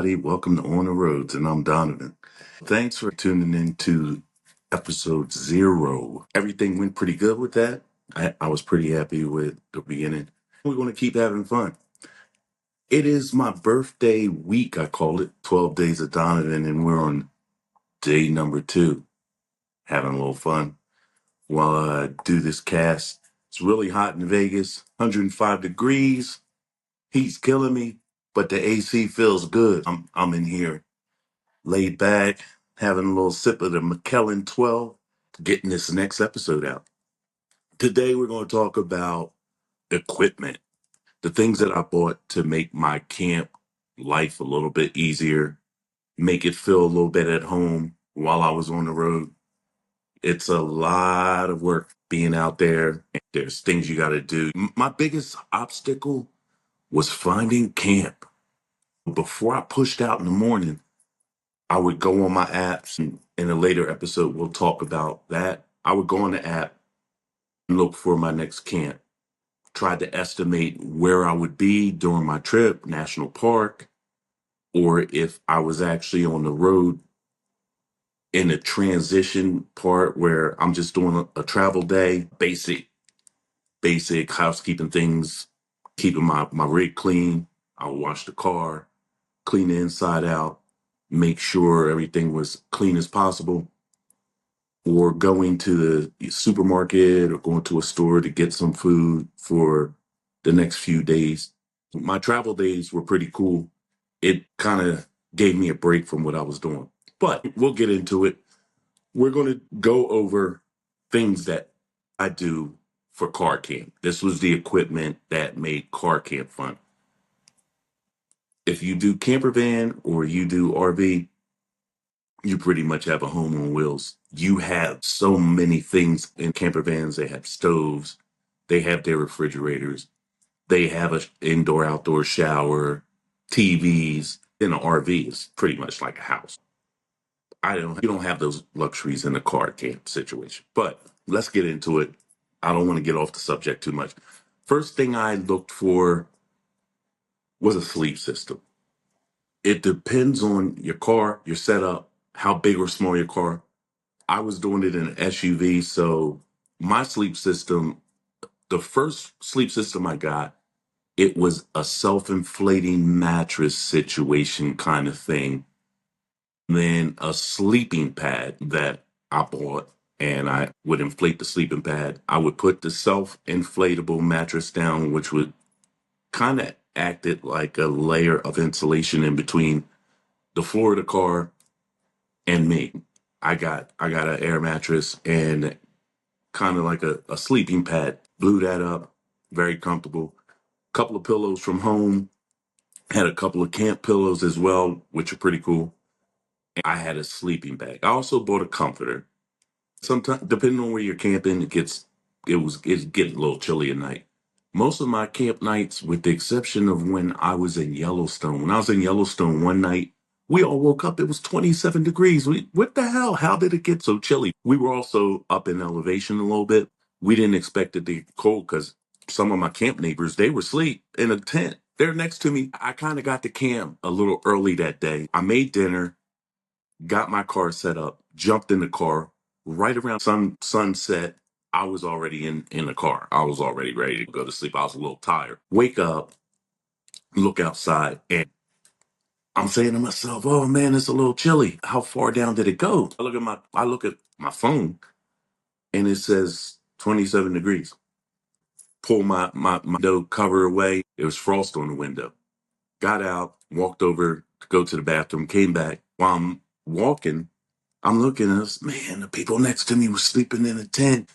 everybody. Welcome to On the Roads, and I'm Donovan. Thanks for tuning in to episode 0. Everything went pretty good with that. I was pretty happy with the beginning. We're going to keep having fun. It is my birthday week, I call it 12 Days of Donovan, and we're on day number 2, having a little fun while I do this cast. It's really hot in Vegas, 105 degrees. Heat's killing me, but the AC feels good. I'm in here laid back, having a little sip of the McKellen 12, getting this next episode out. Today, we're going to talk about equipment, the things that I bought to make my camp life a little bit easier, make it feel a little bit at home while I was on the road. It's a lot of work being out there. There's things you got to do. My biggest obstacle was finding camp. Before I pushed out in the morning, I would go on my apps, and in a later episode, we'll talk about that. I would go on the app and look for my next camp, try to estimate where I would be during my trip, national park, or if I was actually on the road in a transition part where I'm just doing a travel day, basic housekeeping things, keeping my rig clean. I'll wash the car, clean the inside out, make sure everything was clean as possible, or going to the supermarket or going to a store to get some food for the next few days. My travel days were pretty cool. It kind of gave me a break from what I was doing, but we'll get into it. We're going to go over things that I do for car camp. This was the equipment that made car camp fun. If you do camper van or you do RV, you pretty much have a home on wheels. You have so many things in camper vans. They have stoves, they have their refrigerators, they have an indoor outdoor shower, TVs. In an RV is pretty much like a house. You don't have those luxuries in a car camp situation. But let's get into it. I don't want to get off the subject too much. First thing I looked for was a sleep system. It depends on your car, your setup, how big or small your car. I was doing it in an SUV, so my sleep system, the first sleep system I got, it was a self-inflating mattress situation kind of thing. Then a sleeping pad that I bought, and I would inflate the sleeping pad. I would put the self-inflatable mattress down, which would kind of acted like a layer of insulation in between the floor of the car and me. I got an air mattress and kind of like a sleeping pad. Blew that up, very comfortable. Couple of pillows from home. Had a couple of camp pillows as well, which are pretty cool. I had a sleeping bag. I also bought a comforter. Sometimes, depending on where you're camping, it's getting a little chilly at night. Most of my camp nights, with the exception of when I was in Yellowstone. When I was in Yellowstone one night, we all woke up. It was 27 degrees. What the hell? How did it get so chilly? We were also up in elevation a little bit. We didn't expect it to get cold because some of my camp neighbors, they were asleep in a tent. They're next to me. I kind of got to camp a little early that day. I made dinner, got my car set up, jumped in the car. Right around sunset, I was already in the car. I was already ready to go to sleep. I was a little tired. Wake up, look outside, and I'm saying to myself, "Oh man, it's a little chilly. How far down did it go?" I look at my phone, and it says 27 degrees. Pull my window cover away. There was frost on the window. Got out, walked over to go to the bathroom, came back. While I'm walking, I'm looking at us, man, the people next to me were sleeping in a tent.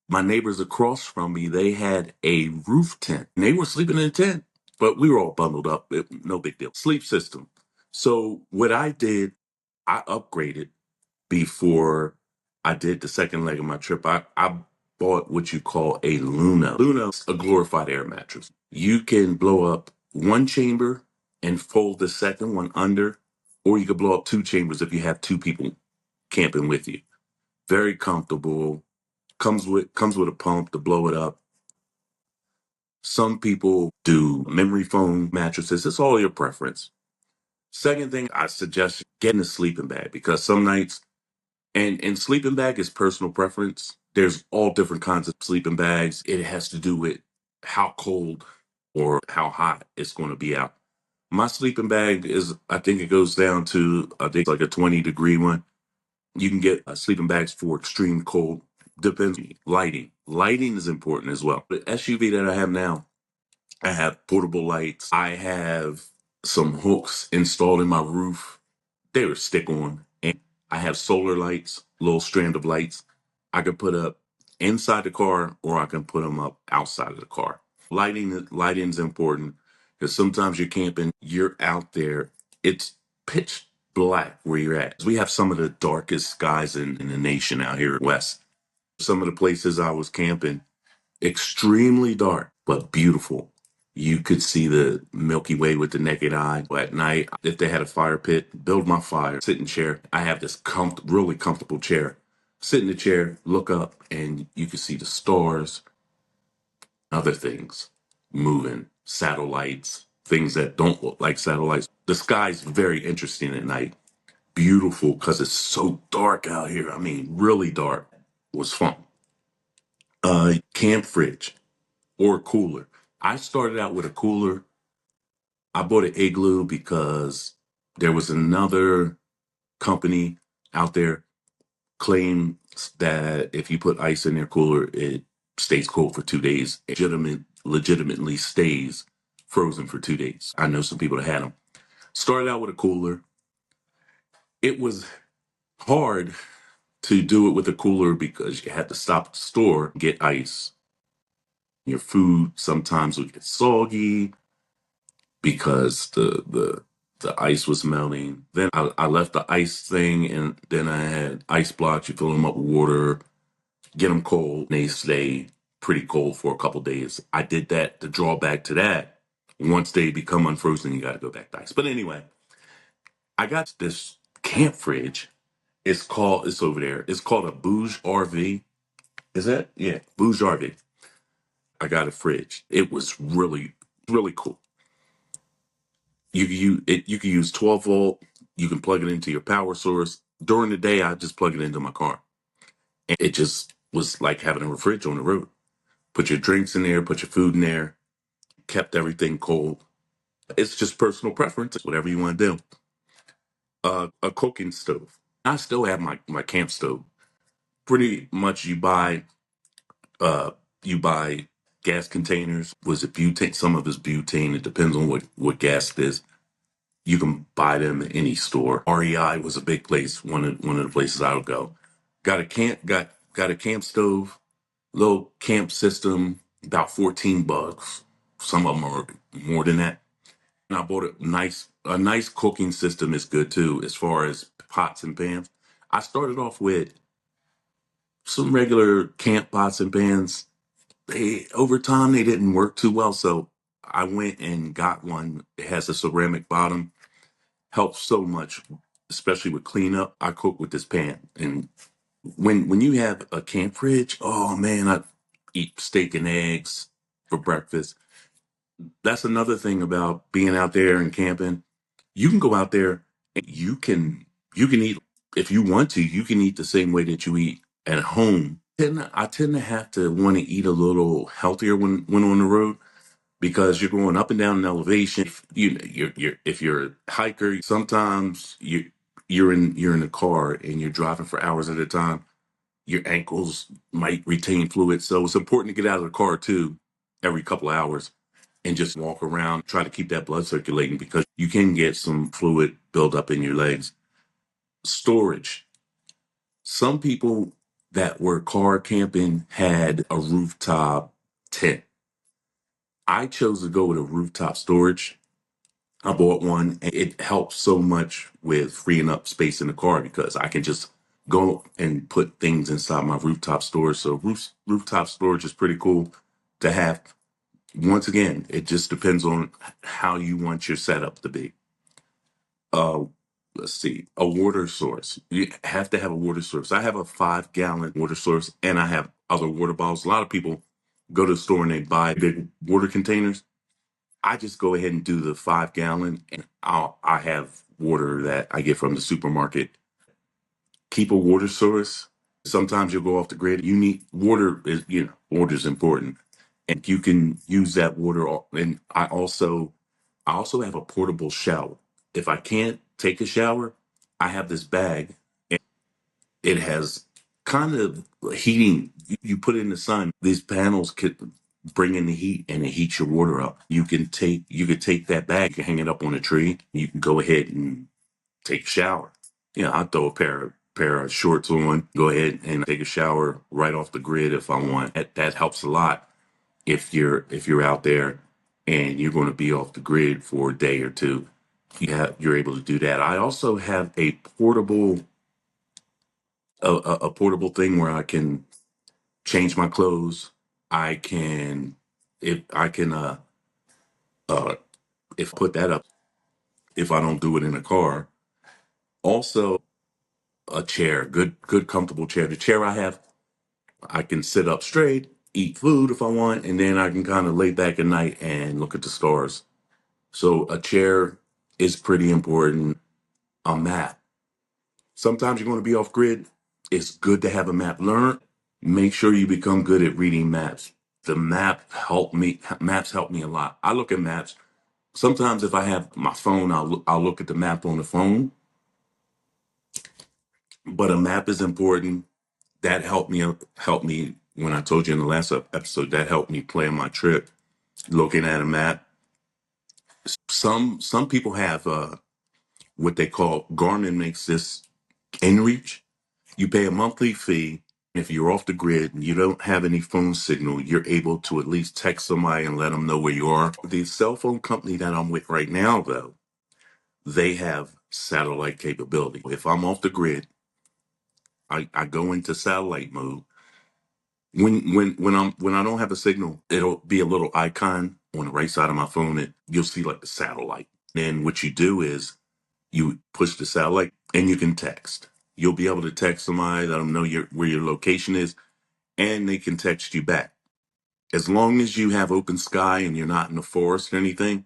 My neighbors across from me, they had a roof tent. And they were sleeping in a tent, but we were all bundled up. No big deal. Sleep system. So what I did, I upgraded before I did the second leg of my trip. I bought what you call a Luna. Luna's a glorified air mattress. You can blow up one chamber and fold the second one under, or you could blow up two chambers if you have two people camping with you. Very comfortable. Comes with a pump to blow it up. Some people do memory foam mattresses. It's all your preference. Second thing I suggest getting a sleeping bag because some nights and sleeping bag is personal preference. There's all different kinds of sleeping bags. It has to do with how cold or how hot it's going to be out. My sleeping bag is, I think it goes down to, I think like a 20-degree one. You can get sleeping bags for extreme cold. Depends. Lighting. Lighting is important as well. The SUV that I have now, I have portable lights. I have some hooks installed in my roof. They were stick on. And I have solar lights, little strand of lights I could put up inside the car or I can put them up outside of the car. Lighting is important because sometimes you're camping, you're out there, it's pitch black where you're at. We have some of the darkest skies in the nation out here west. Some of the places I was camping, extremely dark, but beautiful. You could see the Milky Way with the naked eye. At night, if they had a fire pit, build my fire, sit in chair. I have this really comfortable chair. Sit in the chair, look up, and you can see the stars, other things moving, satellites, things that don't look like satellites. The sky's very interesting at night. Beautiful because it's so dark out here. I mean, really dark. It was fun. Camp fridge or cooler. I started out with a cooler. I bought an Igloo because there was another company out there claimed that if you put ice in their cooler, it stays cold for 2 days. Legitimately stays frozen for 2 days. I know some people that had them. Started out with a cooler. It was hard to do it with a cooler because you had to stop at the store, get ice. Your food sometimes would get soggy because the ice was melting. Then I left the ice thing, and then I had ice blocks. You fill them up with water, get them cold. They stay pretty cold for a couple days. I did that. The drawback to that, once they become unfrozen, you got to go back to ice. But anyway, I got this camp fridge. It's over there. It's called a Bouge RV. Is that? Yeah, Bouge RV. I got a fridge. It was really cool. You can use 12 volt. You can plug it into your power source. During the day, I just plug it into my car. And it just was like having a fridge on the road. Put your drinks in there, put your food in there, kept everything cold. It's just personal preference, whatever you want to do. A cooking stove. I still have my camp stove. Pretty much uh you buy gas containers. Was it butane? Some of it's butane. It depends on what gas it is. You can buy them at any store. REI was a big place, one of the places I would go. Got a camp stove, little camp system, about $14. Some of them are more than that. And I bought a nice cooking system is good too, as far as pots and pans. I started off with some regular camp pots and pans. They over time they didn't work too well, so I went and got one. It has a ceramic bottom, helps so much, especially with cleanup. I cook with this pan, and when you have a camp fridge, oh man, I eat steak and eggs for breakfast. That's another thing about being out there and camping. You can go out there and you can eat if you want to. You can eat the same way that you eat at home. I tend to have to want to eat a little healthier when on the road because you're going up and down in elevation. If you're a hiker, sometimes you're in a car and you're driving for hours at a time. Your ankles might retain fluid, so it's important to get out of the car too every couple of hours and just walk around, try to keep that blood circulating because you can get some fluid buildup in your legs. Storage. Some people that were car camping had a rooftop tent. I chose to go with a rooftop storage. I bought one and it helps so much with freeing up space in the car because I can just go and put things inside my rooftop storage. So rooftop storage is pretty cool to have. Once again, it just depends on how you want your setup to be. Uh, let's see, a water source. You have to have a water source. I have a 5 gallon water source and I have other water bottles. A lot of people go to the store and they buy big water containers. I just go ahead and do the 5 gallon and I have water that I get from the supermarket. Keep a water source. Sometimes you'll go off the grid. You need water is, water is important. And you can use that water. And I also have a portable shower. If I can't take a shower, I have this bag. It has kind of heating. You put it in the sun. These panels could bring in the heat and it heats your water up. You could take that bag, you can hang it up on a tree. You can go ahead and take a shower. I throw a pair of shorts on, go ahead and take a shower right off the grid if I want. That helps a lot if you're out there and you're going to be off the grid for a day or two. You're able to do that. I also have a portable thing where I can change my clothes. I can if I can if put that up if I don't do it in a car. Also a chair, good comfortable chair. The chair I have, I can sit up straight, eat food if I want, and then I can kind of lay back at night and look at the stars. So a chair is pretty important. A map. Sometimes you're going to be off grid. It's good to have a map. Make sure you become good at reading maps. Maps help me a lot. I look at maps. Sometimes if I have my phone, I'll look at the map on the phone, but a map is important. That helped me when I told you in the last episode, that helped me plan my trip, looking at a map. Some people have what they call Garmin makes this inReach. You pay a monthly fee. If you're off the grid and you don't have any phone signal, you're able to at least text somebody and let them know where you are. The cell phone company that I'm with right now, though, they have satellite capability. If I'm off the grid, I go into satellite mode. When I don't have a signal, it'll be a little icon on the right side of my phone, and you'll see like the satellite. Then what you do is you push the satellite and you can text. You'll be able to text somebody, let them know where your location is, and they can text you back. As long as you have open sky and you're not in the forest or anything,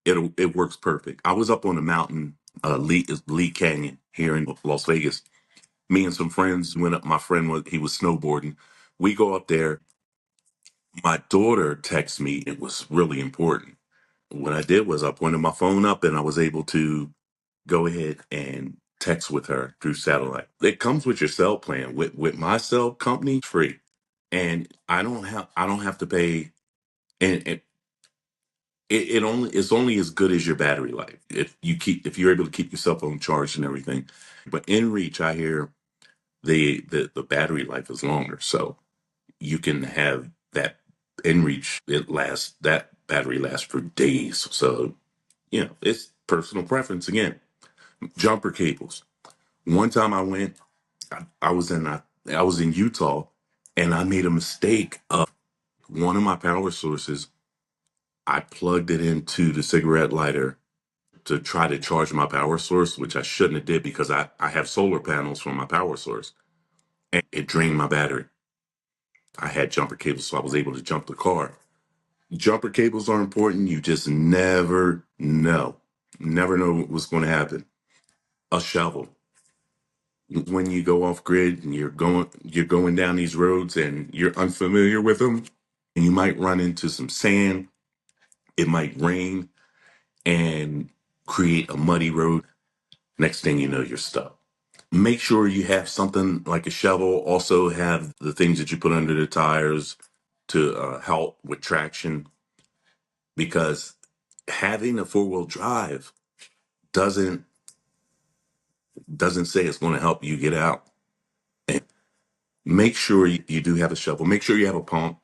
it works perfect. I was up on the mountain, Lee Canyon here in Las Vegas. Me and some friends went up. My friend he was snowboarding. We go up there. My daughter texted me. It was really important. What I did was I pointed my phone up and I was able to go ahead and text with her through satellite. It comes with your cell plan. With my cell company, it's free, and I don't have to pay. And it's only as good as your battery life. If you're able to keep your cell phone charged and everything. But in reach, I hear the battery life is longer, so you can have that in reach. That battery lasts for days. So it's personal preference again. Jumper cables. One time I went, I was in Utah, and I made a mistake of one of my power sources. I plugged it into the cigarette lighter to try to charge my power source, which I shouldn't have did because I have solar panels from my power source, and it drained my battery. I had jumper cables, so I was able to jump the car. Jumper cables are important. You just never know what's going to happen. A shovel. When you go off grid and you're going down these roads and you're unfamiliar with them, and you might run into some sand. It might rain and create a muddy road. Next thing you know, you're stuck. Make sure you have something like a shovel. Also have the things that you put under the tires to help with traction, because having a four-wheel drive doesn't doesn't say it's going to help you get out. And make sure you do have a shovel. Make sure you have a pump.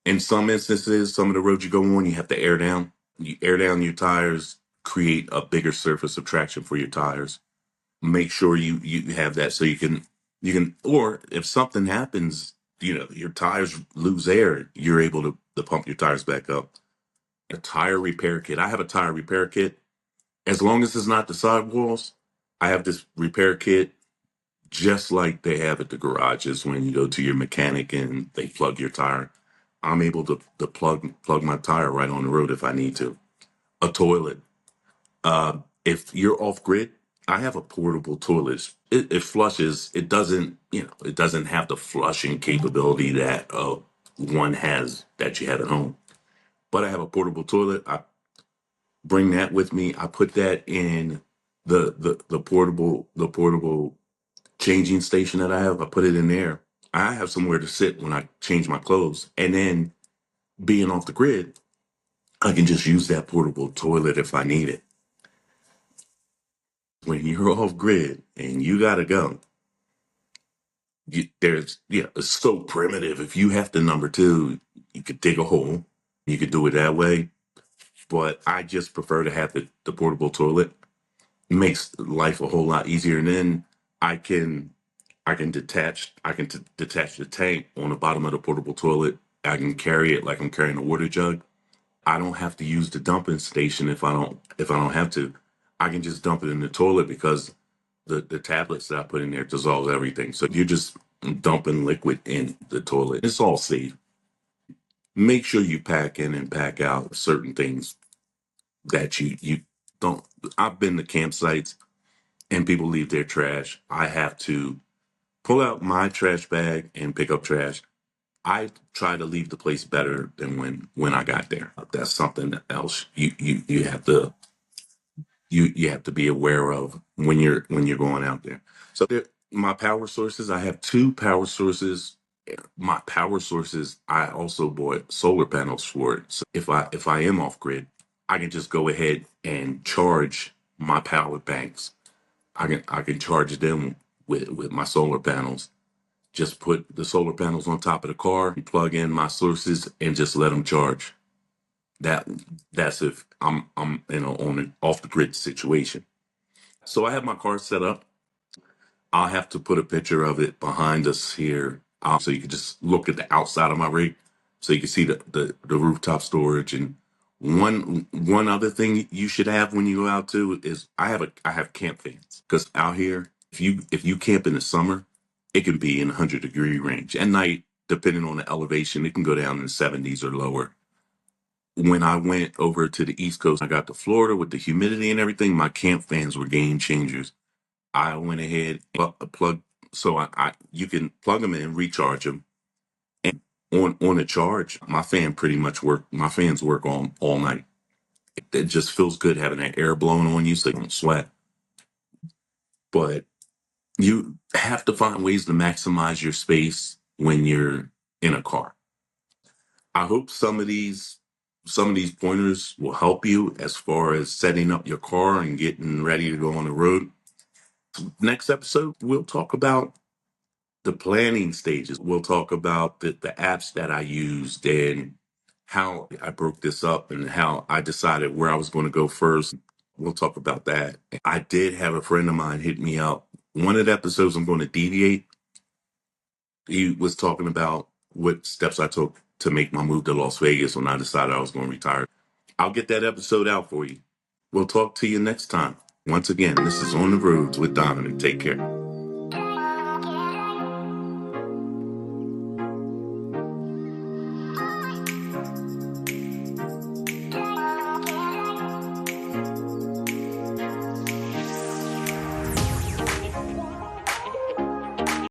In some instances, some of the roads you go on, you have to air down. You air down your tires, create a bigger surface of traction for your tires. Make sure you have that so you can, or if something happens, your tires lose air, you're able to pump your tires back up. A tire repair kit. I have a tire repair kit. As long as it's not the sidewalls, I have this repair kit just like they have at the garages when you go to your mechanic and they plug your tire. I'm able to plug my tire right on the road if I need to. A toilet. If you're off grid, I have a portable toilet. It flushes. It doesn't, it doesn't have the flushing capability that one has that you have at home. But I have a portable toilet. I bring that with me. I put that in the portable changing station that I have. I put it in there. I have somewhere to sit when I change my clothes. And then being off the grid, I can just use that portable toilet if I need it. When you're off grid and you gotta go, it's so primitive. If you have to number two, you could dig a hole. You could do it that way. But I just prefer to have the portable toilet. It makes life a whole lot easier. And then I can detach the tank on the bottom of the portable toilet. I can carry it like I'm carrying a water jug. I don't have to use the dumping station if I don't have to. I can just dump it in the toilet because the tablets that I put in there dissolves everything. So you're just dumping liquid in the toilet. It's all safe. Make sure you pack in and pack out certain things that you don't. I've been to campsites and people leave their trash. I have to pull out my trash bag and pick up trash. I try to leave the place better than when I got there. That's something else you have to you have to be aware of when you're going out there. So my power sources, I have two power sources. My power sources, I also bought solar panels for it. So if I am off grid, I can just go ahead and charge my power banks. I can charge them with my solar panels. Just put the solar panels on top of the car, plug in my sources, and just let them charge. That that's if I'm on an off the grid situation. So I have my car set up. I'll have to put a picture of it behind us here, so you can just look at the outside of my rig, so you can see the rooftop storage. And one other thing you should have when you go out too is I have camp fans, because out here, if you camp in the summer, it can be in 100-degree range. At night, depending on the elevation, it can go down in the 70s or lower. When I went over to the East Coast, I got to Florida with the humidity and everything. My camp fans were game changers. I went ahead and plug, so I you can plug them in, recharge them, and on a charge, my fans work on all night. It just feels good having that air blowing on you so you don't sweat. But you have to find ways to maximize your space when you're in a car. I hope some of these pointers will help you as far as setting up your car and getting ready to go on the road. Next episode, we'll talk about the planning stages. We'll talk about the apps that I used and how I broke this up and how I decided where I was going to go first. We'll talk about that. I did have a friend of mine hit me up. One of the episodes I'm going to deviate, he was talking about what steps I took to make my move to Las Vegas when I decided I was going to retire. I'll get that episode out for you. We'll talk to you next time. Once again, this is On the Roads with Donovan. Take care.